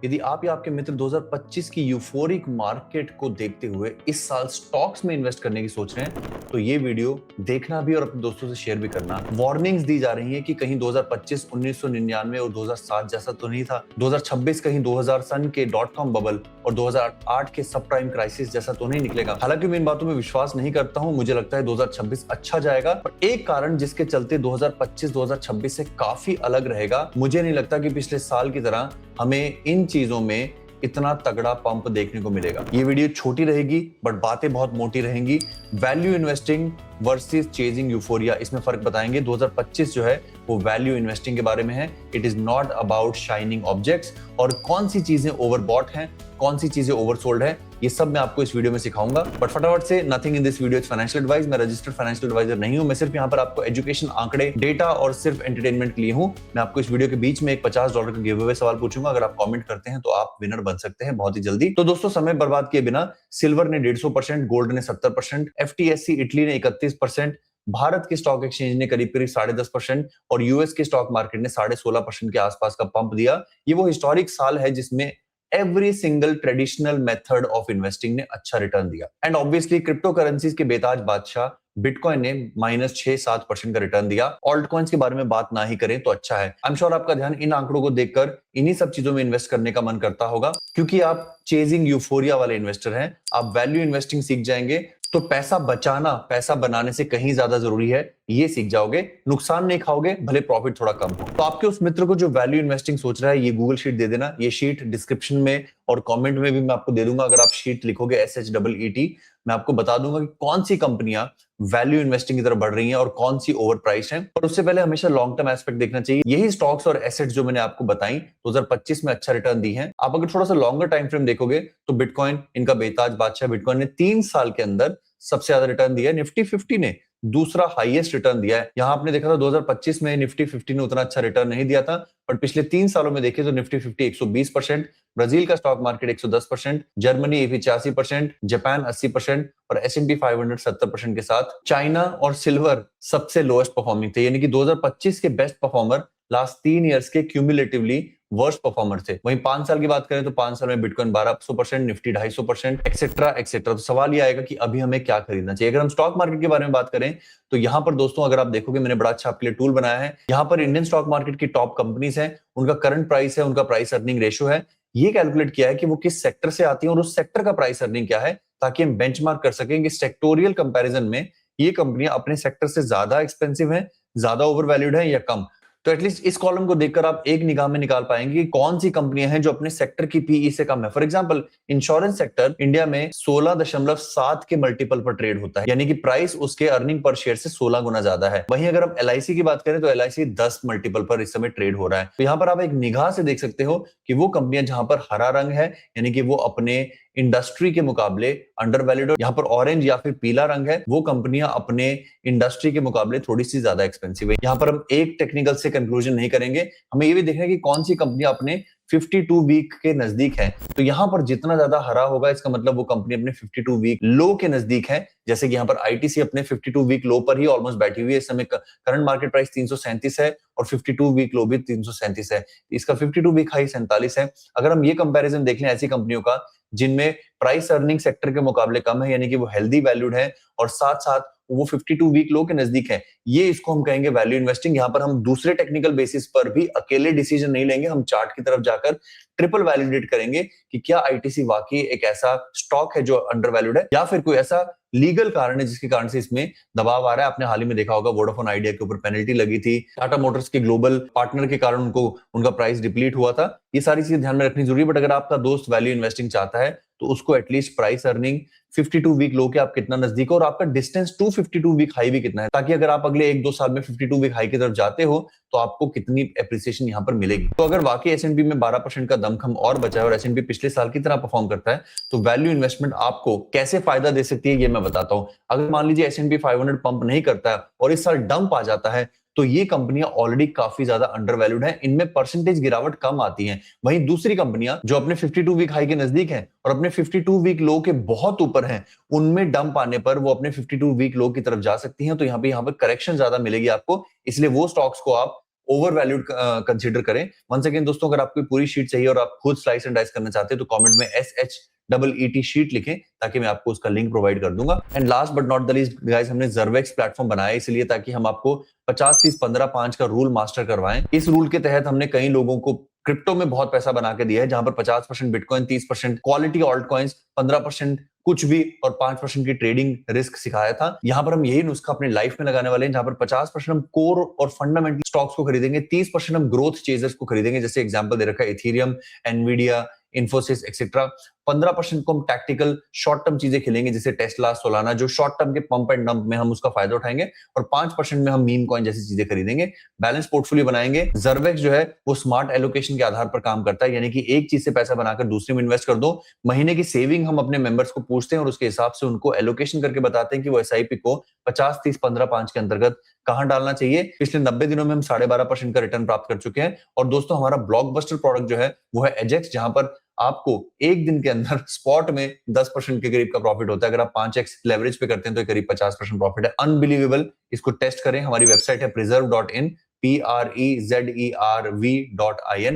यदि आप या आपके मित्र 2025 की यूफोरिक मार्केट को देखते हुए इस साल स्टॉक्स में इन्वेस्ट करने की सोच रहे हैं, तो ये वीडियो देखना भी और अपने दोस्तों से शेयर भी करना। वार्निंग्स दी जा रही हैं कि कहीं 2025 1999 और 2007 जैसा तो नहीं था, 2026 कहीं 2000 सन के .com बबल और 2008 के सब प्राइम क्राइसिस जैसा तो नहीं निकलेगा। हालांकि मैं इन बातों में विश्वास नहीं करता हूं, मुझे लगता है 2026 अच्छा जाएगा, पर एक कारण जिसके चलते 2025-2026 से काफी अलग रहेगा। मुझे नहीं लगता कि पिछले साल की तरह हमें इन चीजों में इतना तगड़ा पंप देखने को मिलेगा। ये वीडियो छोटी रहेगी बट बातें बहुत मोटी रहेंगी। Value investing versus chasing euphoria, इसमें फर्क बताएंगे। 2025 जो है वो वैल्यू इन्वेस्टिंग के बारे में है। It is not about shining objects और कौन सी चीजें ओवरबॉट हैं, कौन सी चीजें ओवरसोल्ड है, ये सब मैं आपको इस वीडियो में सिखाऊंगा। बट फटाफट से, nothing in this video is financial advice. मैं रजिस्टर्ड फाइनेंशियल एडवाइजर नहीं हूं, मैं सिर्फ यहाँ पर आपको एजुकेशन, आंकड़े, डेटा और सिर्फ एंटरटेनमेंट के लिए हूं। मैं आपको इस वीडियो के बीच में एक $50 का गिव अवे सवाल पूछूंगा। अगर आप कमेंट करते हैं तो आप विनर बन सकते हैं बहुत ही जल्दी। तो दोस्तों, समय बर्बाद किए बिना सिल्वर ने 150%, गोल्ड ने 70%, FTSE इटली ने 31%, भारत के स्टॉक एक्सचेंज ने करीब करीब 10.5% और यूएस के स्टॉक मार्केट ने 16.5% के आसपास का पंप दिया। ये वो हिस्टोरिक साल है जिसमें every single traditional method of investing ने अच्छा रिटर्न दिया। एंड ऑब्वियसली क्रिप्टो करेंसीज के बेताज बादशाह बिटकॉइन ने -6-7% का रिटर्न दिया। ऑल्ट कॉइन्स के बारे में बात ना ही करें तो अच्छा है। आई एम श्योर आपका ध्यान इन आंकड़ों को देखकर इन्हीं सब चीजों में इन्वेस्ट करने का मन करता होगा, क्योंकि आप चेजिंग यूफोरिया वाले इन्वेस्टर हैं। आप वैल्यू इन्वेस्टिंग सीख जाएंगे तो पैसा बचाना पैसा बनाने से कहीं ज्यादा जरूरी है, ये सीख जाओगे। नुकसान नहीं खाओगे, भले प्रॉफिट थोड़ा कम हो। तो आपके उस मित्र को जो वैल्यू इन्वेस्टिंग सोच रहा है, ये गूगल शीट दे देना। ये शीट डिस्क्रिप्शन में और कमेंट में भी मैं आपको दे दूंगा। अगर आप शीट लिखोगे SHEET, मैं आपको बता दूंगा कि कौन सी कंपनियां वैल्यू इन्वेस्टिंग की तरफ बढ़ रही हैं और कौन सी ओवर प्राइस है। और उससे पहले हमेशा लॉन्ग टर्म एस्पेक्ट देखना चाहिए। यही स्टॉक्स और एसेट्स जो मैंने आपको बताई 2025 में अच्छा रिटर्न दी है। आप अगर थोड़ा सा लॉन्गर टाइम फ्रेम देखोगे तो बिटकॉइन, इनका बेताज बादशाह बिटकॉइन ने 3 साल के अंदर सबसे ज्यादा रिटर्न दिया है। निफ्टी 50 ने दूसरा हाईएस्ट रिटर्न दिया है। यहां आपने देखा था 2025 में निफ्टी 50 ने उतना अच्छा रिटर्न नहीं दिया था, पर पिछले 3 सालों में देखें तो निफ्टी 50 120%, ब्राजील का स्टॉक मार्केट 110%, जर्मनी 85%, जापान 80% और S&P 500 70% के साथ। चाइना और सिल्वर सबसे लोएस्ट परफॉर्मिंग थे, यानी कि 2025 के बेस्ट परफॉर्मर लास्ट 3 इयर्स के क्यूमुलेटिवली वर्स्ट परफॉर्मर थे। वहीं 5 साल की बात करें तो 5 साल में बिटकॉइन 1200%, निफ्टी 250%, एक्सेट्रा एक्सेट्रा। तो सवाल ये आएगा कि अभी हमें क्या खरीदना चाहिए। अगर हम स्टॉक मार्केट के बारे में बात करें तो यहाँ पर दोस्तों, अगर आप देखोगे, मैंने बड़ा अच्छा आपके लिए टूल बनाया है। यहाँ पर इंडियन स्टॉक मार्केट की टॉप कंपनीज हैं, उनका करंट प्राइस है, उनका प्राइस अर्निंग रेशियो है। ये कैलकुलेट किया है कि वो किस सेक्टर से आती है और उस सेक्टर का प्राइस अर्निंग क्या है, ताकि हम बेंचमार्क कर सकें कि सेक्टोरियल कंपैरिजन में ये कंपनियां अपने सेक्टर से ज्यादा एक्सपेंसिव हैं, ज्यादा ओवरवैल्यूड है या कम। तो एटलीस्ट इस कॉलम को देखकर आप एक निगाह में निकाल पाएंगे कि कौन सी कंपनियां हैं जो अपने सेक्टर की पीई से कम है। For example, insurance sector India में 16.7 के मल्टीपल पर ट्रेड होता है, यानी कि प्राइस उसके अर्निंग पर शेयर से 16 गुना ज्यादा है। वहीं अगर हम LIC की बात करें तो LIC 10 मल्टीपल पर इस समय ट्रेड हो रहा है। तो यहाँ पर आप एक निगाह से देख सकते हो कि वो कंपनियां जहां पर हरा रंग है, यानी कि वो अपने इंडस्ट्री के मुकाबले अंडर वैल्यूड, यहाँ पर ऑरेंज या फिर पीला रंग है, वो कंपनियां अपने इंडस्ट्री के मुकाबले थोड़ी सी ज्यादा एक्सपेंसिव है। यहाँ पर हम एक टेक्निकल से कंक्लूजन नहीं करेंगे, हमें ये भी देखना है कि कौन सी कंपनियां अपने 52 वीक के नजदीक है। तो यहाँ पर जितना ज्यादा हरा होगा, इसका मतलब वो कंपनी अपने 52 वीक लो के नजदीक है। जैसे कि यहाँ पर ITC अपने 52 वीक लो पर ही ऑलमोस्ट बैठी हुई है। इस समय करंट मार्केट प्राइस 337 है और 52 वीक लो भी 337 है। इसका 52 वीक हाई 47 है। अगर हम ये कंपैरिजन देख लें ऐसी कंपनियों का जिनमें प्राइस अर्निंग सेक्टर के मुकाबले कम है, यानी कि वो हेल्दी वैल्यूड है और साथ साथ वो 52 वीक लो के नजदीक है, ये इसको हम कहेंगे वैल्यू इन्वेस्टिंग। यहाँ पर हम दूसरे टेक्निकल बेसिस पर भी अकेले डिसीजन नहीं लेंगे, हम चार्ट की तरफ जाकर ट्रिपल वैलिडेट करेंगे कि क्या ITC वाकई एक ऐसा स्टॉक है जो अंडर वैल्यूड है या फिर कोई ऐसा लीगल कारण है जिसके कारण से इसमें दबाव आ रहा है। आपने हाल ही में देखा होगा वोडाफोन आइडिया के ऊपर पेनल्टी लगी थी, टाटा मोटर्स के ग्लोबल पार्टनर के कारण उनको उनका प्राइस डिप्लीट हुआ था। ये सारी चीजें ध्यान में रखनी जरूरी है। बट अगर आपका दोस्त वैल्यू इन्वेस्टिंग चाहता है तो उसको at least price earning 52 week low के आप कितना नजदीक हो और आपका डिस्टेंस टू 52 वीक हाई भी कितना है, ताकि अगर आप अगले 1-2 साल में 52 वीक हाई की तरफ जाते हो तो आपको कितनी एप्रिसिएशन यहाँ पर मिलेगी। तो अगर वाकई S&P में 12% का दमखम और बचा है और S&P पिछले साल की तरह परफॉर्म करता है, तो वैल्यू इन्वेस्टमेंट आपको कैसे फायदा दे सकती है ये मैं बताता हूं। अगर मान लीजिए S&P 500 पंप नहीं करता है और इस साल डंप आ जाता है, तो ये कंपनियां ऑलरेडी काफी ज्यादा अंडर वैल्यूड है, इनमें परसेंटेज गिरावट कम आती है। वहीं दूसरी कंपनियां जो अपने 52 वीक हाई के नजदीक हैं और अपने 52 वीक लो के बहुत ऊपर हैं, उनमें डंप आने पर वो अपने 52 वीक लो की तरफ जा सकती हैं। तो यहाँ पर करेक्शन ज्यादा मिलेगी आपको, इसलिए वो स्टॉक्स को आप ओवर वैल्यूड कंसीडर करें। वंस अगेन दोस्तों, अगर आपको पूरी शीट चाहिए और आप खुद स्लाइस एंड डाइस करना चाहते हैं तो कमेंट में SHEET शीट लिखें ताकि मैं आपको उसका लिंक प्रोवाइड कर दूंगा। And last but not the least guys, हमने Zervex प्लेटफॉर्म बनाया इसलिए ताकि हम आपको 50-30-15-5 का रूल मास्टर करवाएं। इस रूल के तहत हमने कई लोगों को क्रिप्टो में बहुत पैसा बना के दिया है, जहां पर 50% बिटकॉइन, 30% क्वालिटी ऑल्ट कॉइन्स, 15% कुछ भी और 5% की ट्रेडिंग रिस्क सिखाया था। यहां पर हम यही नुस्खा अपने लाइफ में लगाने वाले हैं, जहां पर 50% हम कोर और फंडामेंटल स्टॉक्स को खरीदेंगे, 30% हम ग्रोथ चेजर्स को खरीदेंगे, जैसे एग्जांपल दे रखा है इथेरियम, एनवीडिया, इन्फोसिस एक्सेट्रा। 15% को हम टैक्टिकल शॉर्ट टर्म चीजें खेलेंगे, जैसे टेस्ला, सोलाना, जो शॉर्ट टर्म के पंप एंड डंप में हम उसका फायदा उठाएंगे, और 5% में हम मीम कॉइन जैसी चीजें खरीदेंगे। बैलेंस पोर्टफोलियो बनाएंगे। Zervex जो है वो स्मार्ट एलोकेशन के आधार पर काम करता है, यानी कि एक चीज से पैसा बनाकर दूसरे में इन्वेस्ट कर दो। महीने की सेविंग हम अपने मेंबर्स को पूछते हैं और उसके हिसाब से उनको एलोकेशन करके बताते हैं कि वो एसआईपी को 50-30-15-5 के अंतर्गत कहां डालना चाहिए। पिछले 90 दिनों में हम 12.5% का रिटर्न प्राप्त कर चुके हैं। और दोस्तों, हमारा ब्लॉकबस्टर प्रोडक्ट जो है वो है एजेक्स, जहां पर आपको एक दिन के अंदर स्पॉट में 10% के करीब का प्रॉफिट होता है। अगर आप 5x लेवरेज पे करते हैं तो करीब 50% प्रॉफिट है। अनबिलीवेबल। इसको टेस्ट करें। हमारी वेबसाइट है preserve.in, PREZERV.in।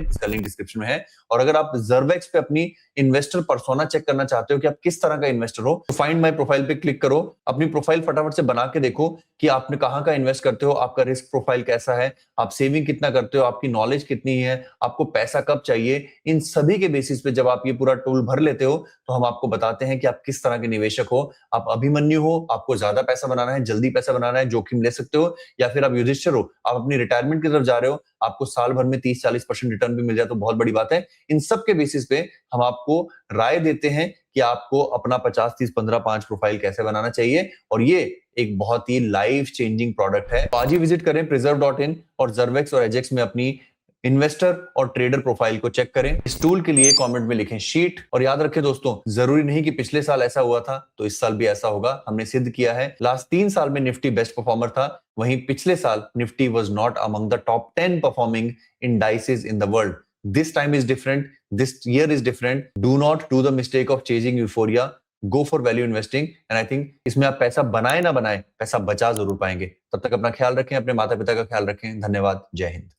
इसका लिंक डिस्क्रिप्शन में है। और अगर आप Zervex पे अपनी इन्वेस्टर पर्सोना चेक करना चाहते हो कि आप किस तरह का इन्वेस्टर हो, तो फाइंड माय प्रोफाइल पे क्लिक करो। अपनी प्रोफाइल फटाफट से बना के देखो कि आपने कहां का इन्वेस्ट करते हो, आपका रिस्क प्रोफाइल कैसा है, आप सेविंग कितना करते हो, आपकी नॉलेज कितनी है, आपको पैसा कब चाहिए। इन सभी के बेसिस पे जब आप ये पूरा टूल भर लेते हो तो हम आपको बताते हैं कि आप किस तरह के निवेशक हो। आप अभिमन्यु हो, आपको ज्यादा पैसा बनाना है, जल्दी पैसा बनाना है, जोखिम ले सकते हो, या फिर आप युधिष्ठिर हो, आप अपनी रिटायरमेंट की तरफ जा रहे हो, आपको साल भर में 30-40% रिटर्न भी मिल जाए तो बहुत बड़ी बात है। इन सब के बेसिस पे हम आपको राय देते हैं कि आपको अपना 50-30-15-5 प्रोफाइल कैसे बनाना चाहिए, और ये एक बहुत ही लाइफ चेंजिंग प्रोडक्ट है। तो आज ही विजिट करें preserve.in और Zervex और एजेक्स में अपनी इन्वेस्टर और ट्रेडर प्रोफाइल को चेक करें। इस टूल के लिए कमेंट में लिखें शीट। और याद रखें दोस्तों, जरूरी नहीं कि पिछले साल ऐसा हुआ था तो इस साल भी ऐसा होगा। हमने सिद्ध किया है। लास्ट 3 साल में निफ्टी बेस्ट परफॉर्मर था, वहीं पिछले साल Nifty was not among the top 10 performing indices in the world. This time is different. This year is different. Do not do the mistake of chasing euphoria. Go for value investing. And I think इसमें आप पैसा बनाए ना बनाए, पैसा बचा जरूर पाएंगे। तब तक अपना ख्याल रखें, अपने माता पिता का ख्याल रखें। धन्यवाद। जय हिंद।